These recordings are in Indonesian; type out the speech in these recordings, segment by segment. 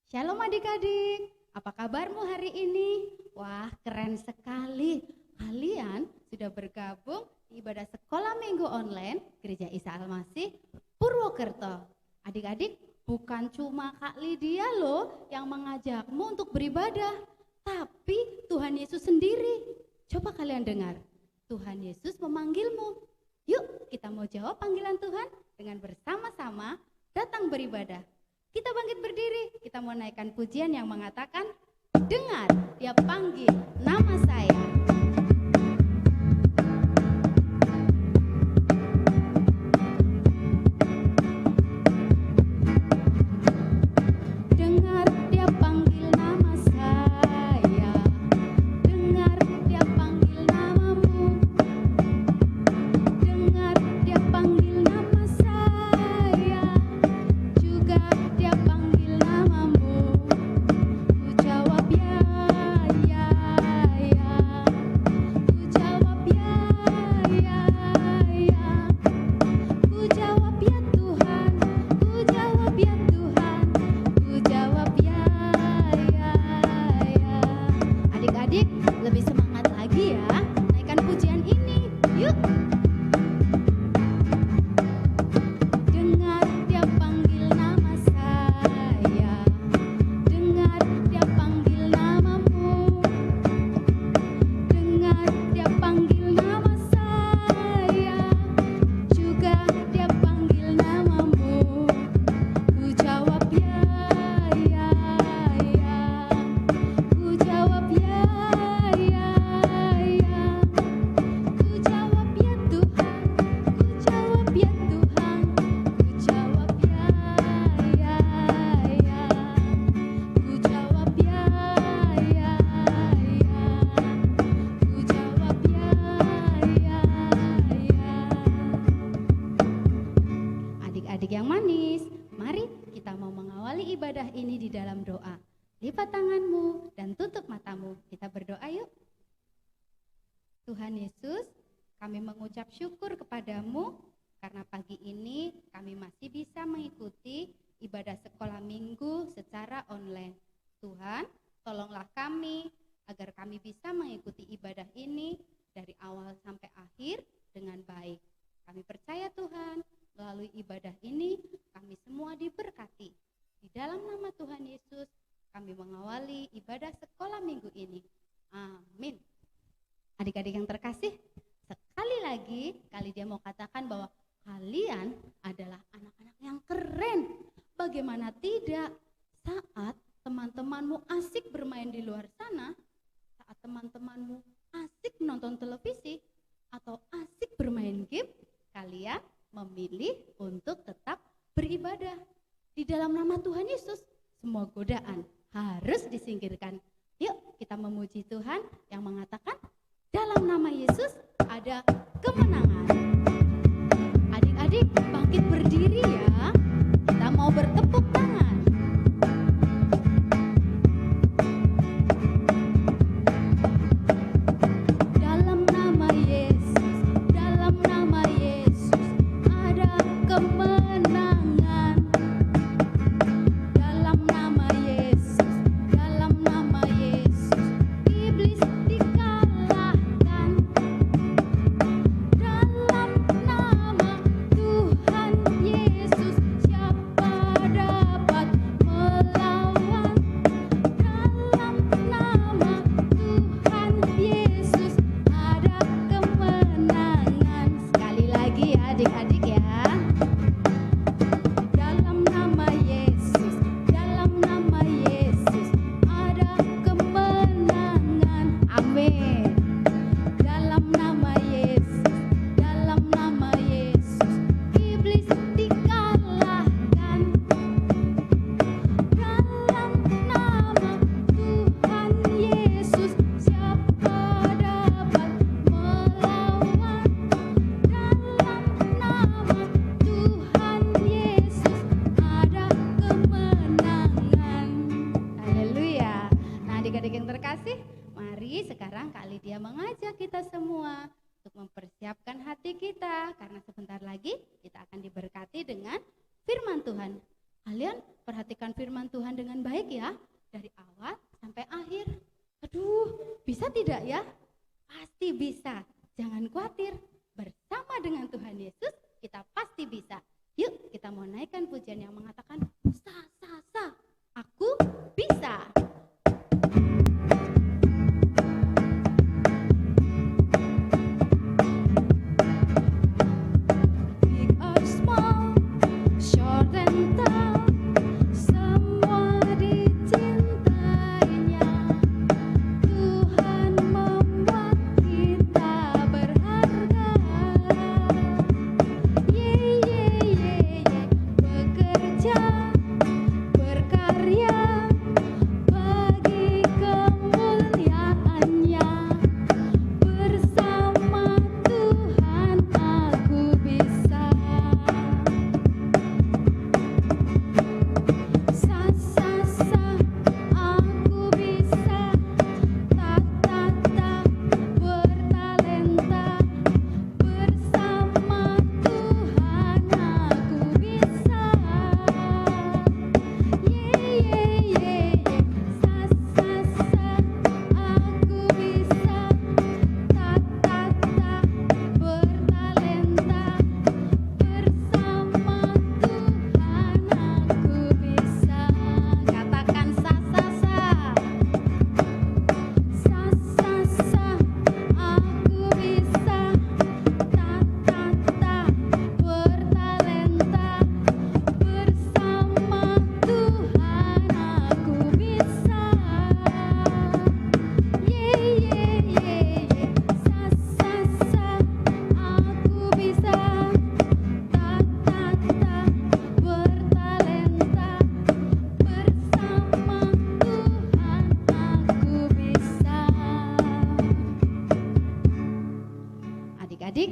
Shalom adik-adik, apa kabarmu hari ini? Wah, keren sekali. Kalian sudah bergabung di ibadah sekolah minggu online Gereja Isa Al-Masih Purwokerto. Adik-adik, bukan cuma Kak Lydia loh yang mengajakmu untuk beribadah, tapi Tuhan Yesus sendiri. Coba kalian dengar, Tuhan Yesus memanggilmu. Yuk, kita mau jawab panggilan Tuhan dengan bersama-sama datang beribadah. Kita bangkit berdiri, kita mau naikkan pujian yang mengatakan, dengar, dia panggil nama saya. Dengar, dia panggil nama saya. Dengar, dia panggil namamu. Dengar, dia panggil nama saya. Juga dia panggil namamu. Ku jawab ya, ya, ya. Ku jawab ya, ya, ya. Ku jawab ya Tuhan. Ku jawab ya Tuhan. Ku jawab ya, ya, ya. Adik-adik lebih semangat lagi ya. Naikkan pujian ini. Yuk. Dengar dia panggil nama saya. Dengar dia panggil namamu. Dengar dia panggil nama saya. Juga dia panggil namamu. Ku jawab ya, ya, ya. Ku jawab ya, ya, ya. Ku jawab ya Tuhan. Ku jawab ya Tuhan. Ku jawab ya, ya, ya. Ku jawab ya, ya, ya. Ku jawab ya, ya, ya. Adik-adik yang manis, mari kita mau mengawali ibadah ini di dalam doa. Lipat tanganmu dan tutup matamu. Kita berdoa yuk. Tuhan Yesus, kami mengucap syukur kepadamu karena pagi ini kami masih bisa mengikuti ibadah sekolah minggu secara online. Tuhan, tolonglah kami agar kami bisa mengikuti ibadah ini dari awal sampai akhir dengan baik. Kami percaya Tuhan, melalui ibadah ini kami semua diberkati. Di dalam nama Tuhan Yesus, kami mengawali ibadah sekolah minggu ini. Amin. Adik-adik yang terkasih, sekali lagi kali dia mau katakan bahwa kalian adalah anak-anak yang keren. Bagaimana tidak saat teman-temanmu asik bermain di luar sana, saat teman-temanmu asik nonton televisi, atau asik bermain game, kalian memilih untuk tetap beribadah. Di dalam nama Tuhan Yesus, semua godaan harus disingkirkan. Yuk kita memuji Tuhan yang mengatakan, dalam nama Yesus ada kemenangan. Adik-adik bangkit berdiri ya. Kita mau bertepuk tangan. Dalam nama Yesus, dalam nama Yesus ada kemenangan. Dalam nama Yesus, dalam nama Yesus iblis dikalahkan. Dalam nama Tuhan Yesus siapa dapat melawan? Dalam nama Tuhan Yesus ada kemenangan. Sekali lagi ya adik-adik ya. Dalam nama Yesus, dalam nama Yesus ada kemenangan. Amin. Dalam nama Yesus, dalam nama Yesus iblis dikalahkan. Dalam nama Tuhan Yesus siapa dapat melawan? Dalam nama Tuhan Yesus ada kemenangan. Haleluya. Nah adik-adik yang terkasih, mari sekarang Kak Lydia mengajak kita semua untuk mempersiapkan hati kita, karena sebentar lagi kita akan diberkati dengan firman Tuhan. Kalian perhatikan memperhatikan firman Tuhan dengan baik ya, dari awal sampai akhir. Aduh, bisa tidak ya? Pasti bisa. Jangan khawatir. Bersama dengan Tuhan Yesus, kita pasti bisa. Yuk, kita mau naikkan pujian yang mengatakan, sa, sa, sa, aku bisa. Big or small, short and tall, semua dicintainya. Tuhan membuat kita berharga. Ye, ye, ye, ye. Bekerja, berkarya bagi kemuliaannya. Bersama Tuhan aku bisa. Sa, sa, sa, aku bisa. Ta, ta, ta, bertalenta. Bersama Tuhan aku bisa. Ye, ye, ye, ye. Sa, sa, sa, aku bisa. Ta, ta, ta, bertalenta. Bersama Tuhan aku bisa. Katakan sa, sa, sa. Sa, sa, sa, aku bisa. Ta, ta, ta, bertalenta. Bersama Tuhan aku bisa. Ye, ye, ye, ye. Sa, sa, sa, aku bisa. Ta, ta, ta, bertalenta. Bersama Tuhan aku bisa. Adik-adik,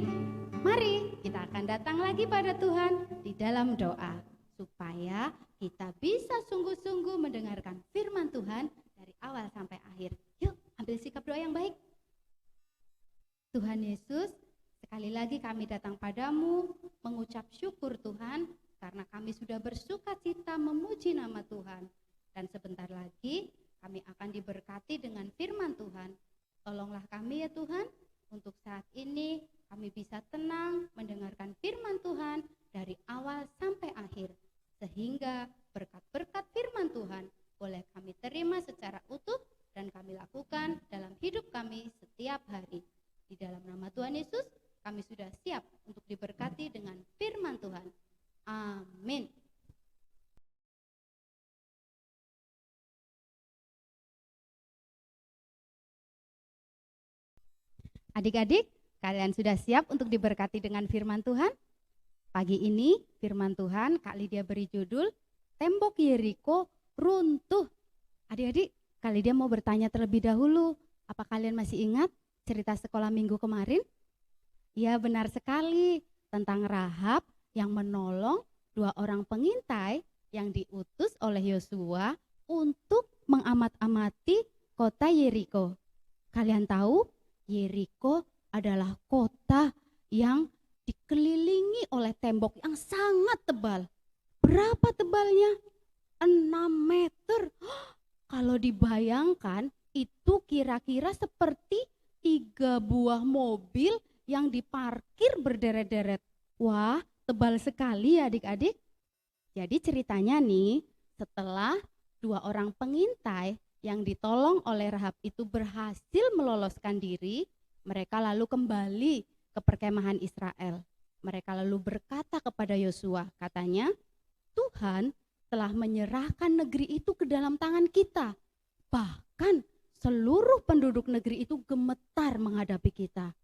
mari kita akan datang lagi pada Tuhan di dalam doa, supaya kita bisa sungguh-sungguh mendengarkan firman Tuhan dari awal sampai akhir. Yuk, ambil sikap doa yang baik. Tuhan Yesus, sekali lagi kami datang padamu mengucap syukur Tuhan, karena kami sudah bersuka cita memuji nama Tuhan. Dan sebentar lagi kami akan diberkati dengan firman Tuhan. Tolonglah kami ya Tuhan, untuk saat ini kami bisa tenang mendengarkan firman Tuhan dari awal sampai akhir, sehingga berkat-berkat firman Tuhan boleh kami terima secara utuh dan kami lakukan dalam hidup kami setiap hari. Di dalam nama Tuhan Yesus, kami sudah siap untuk diberkati dengan firman Tuhan. Amin. Adik-adik, kalian sudah siap untuk diberkati dengan firman Tuhan? Pagi ini firman Tuhan Kak Lydia beri judul Tembok Yeriko Runtuh. Adik-adik, Kak Lydia mau bertanya terlebih dahulu, apa kalian masih ingat cerita sekolah minggu kemarin? Ya, benar sekali, tentang Rahab yang menolong 2 orang pengintai yang diutus oleh Yosua untuk mengamat-amati kota Yeriko. Kalian tahu, Yeriko adalah kota yang dikelilingi oleh tembok yang sangat tebal. Berapa tebalnya? 6 meter. Kalau dibayangkan, itu kira-kira seperti 3 buah mobil yang diparkir berderet-deret. Wah, tebal sekali ya adik-adik. Jadi ceritanya nih, setelah 2 orang pengintai yang ditolong oleh Rahab itu berhasil meloloskan diri, mereka lalu kembali ke perkemahan Israel. Mereka lalu berkata kepada Yosua, katanya, Tuhan telah menyerahkan negeri itu ke dalam tangan kita. Bahkan seluruh penduduk negeri itu gemetar menghadapi kita.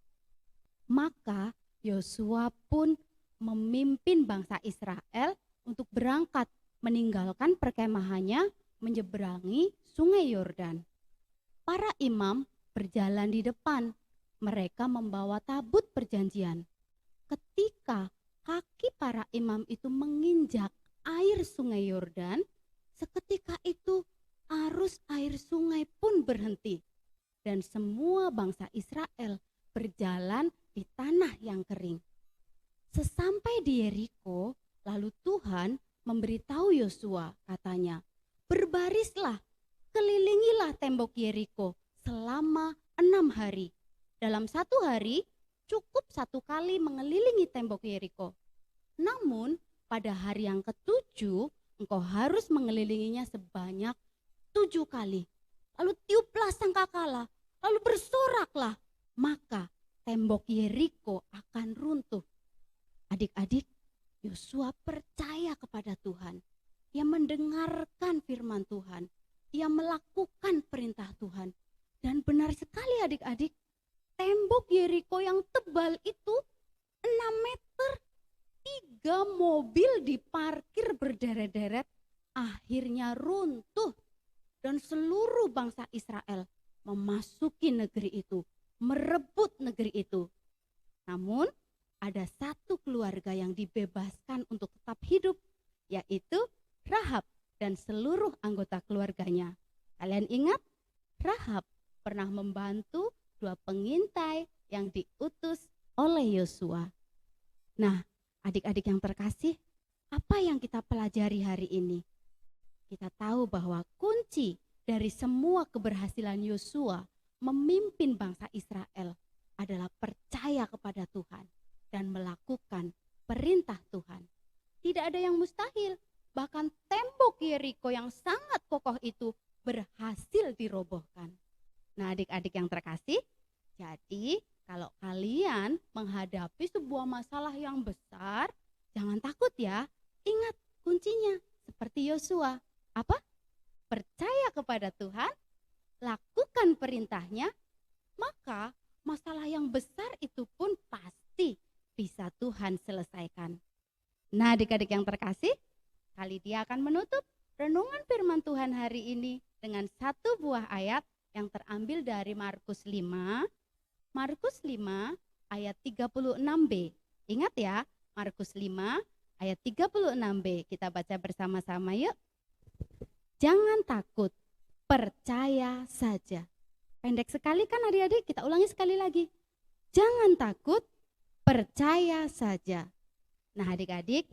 Maka Yosua pun memimpin bangsa Israel untuk berangkat meninggalkan perkemahannya menyeberangi sungai Yordan. Para imam berjalan di depan, mereka membawa tabut perjanjian. Ketika kaki para imam itu menginjak air sungai Yordan, seketika itu arus air sungai pun berhenti dan semua bangsa Israel berjalan di tanah yang kering. Sesampai di Yeriko, lalu Tuhan memberi memberitahu Yosua, katanya, "Berbarislah, kelilingilah tembok Yeriko selama 6 hari. Dalam 1 hari cukup 1 kali mengelilingi tembok Yeriko. Namun pada hari yang ke-7 engkau harus mengelilinginya sebanyak 7 kali. Lalu tiuplah sangkakala, lalu bersoraklah, maka tembok Yeriko akan runtuh." Adik-adik, Yosua percaya kepada Tuhan. Ia mendengarkan firman Tuhan. Ia melakukan perintah Tuhan. Dan benar sekali adik-adik, tembok Yeriko yang tebal itu 6 meter. 3 mobil diparkir berderet-deret, akhirnya runtuh. Dan seluruh bangsa Israel memasuki negeri itu, merebut negeri itu. Namun ada 1 keluarga yang dibebaskan untuk tetap hidup, yaitu Rahab dan seluruh anggota keluarganya. Kalian ingat? Rahab pernah membantu 2 pengintai yang diutus oleh Yosua. Nah, adik-adik yang terkasih, apa yang kita pelajari hari ini? Kita tahu bahwa kunci dari semua keberhasilan Yosua memimpin bangsa Israel adalah percaya kepada Tuhan dan melakukan perintah Tuhan. Tidak ada yang mustahil, bahkan tembok Yeriko yang sangat kokoh itu berhasil dirobohkan. Nah, adik-adik yang terkasih, jadi kalau kalian menghadapi sebuah masalah yang besar, jangan takut ya. Ingat kuncinya seperti Yosua. Apa? Percaya kepada Tuhan, lakukan perintahnya, maka masalah yang besar itu pun pasti bisa Tuhan selesaikan. Nah, adik-adik yang terkasih, kali dia akan menutup renungan firman Tuhan hari ini dengan 1 buah ayat yang terambil dari Markus 5 ayat 36b. Ingat ya, Markus 5 ayat 36b. Kita baca bersama-sama yuk. Jangan takut, percaya saja. Pendek sekali kan adik-adik? Kita ulangi sekali lagi. Jangan takut, percaya saja. Nah, adik-adik,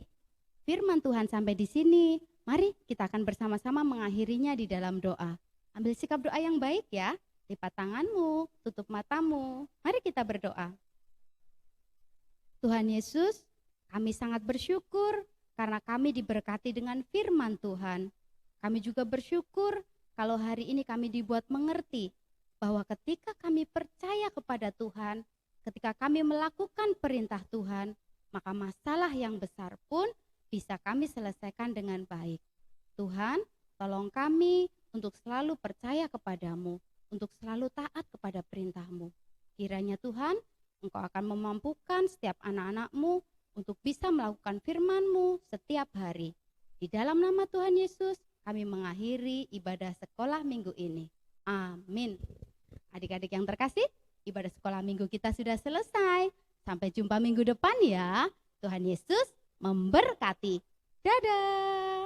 firman Tuhan sampai di sini. Mari kita akan bersama-sama mengakhirinya di dalam doa. Ambil sikap doa yang baik ya. Lipat tanganmu, tutup matamu. Mari kita berdoa. Tuhan Yesus, kami sangat bersyukur karena kami diberkati dengan firman Tuhan. Kami juga bersyukur kalau hari ini kami dibuat mengerti bahwa ketika kami percaya kepada Tuhan, ketika kami melakukan perintah Tuhan, maka masalah yang besar pun bisa kami selesaikan dengan baik. Tuhan, tolong kami untuk selalu percaya kepadamu, untuk selalu taat kepada perintah-Mu. Kiranya Tuhan, Engkau akan memampukan setiap anak-anak-Mu untuk bisa melakukan firman-Mu setiap hari. Di dalam nama Tuhan Yesus, kami mengakhiri ibadah sekolah minggu ini. Amin. Adik-adik yang terkasih, ibadah sekolah minggu kita sudah selesai. Sampai jumpa minggu depan ya. Tuhan Yesus memberkati. Dadah.